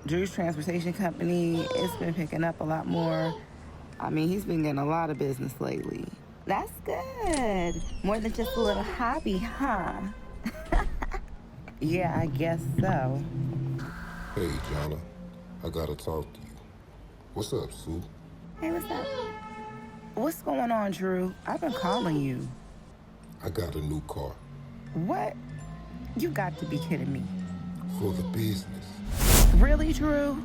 Drew's transportation company, it's been picking up a lot more. I mean, he's been getting a lot of business lately. That's good. More than just a little hobby, huh? Yeah, I guess so. Hey, Johnna. I gotta talk to you. What's up, Sue? Hey, what's up? What's going on, Drew? I've been calling you. I got a new car. What? You got to be kidding me. For the business. Really, Drew?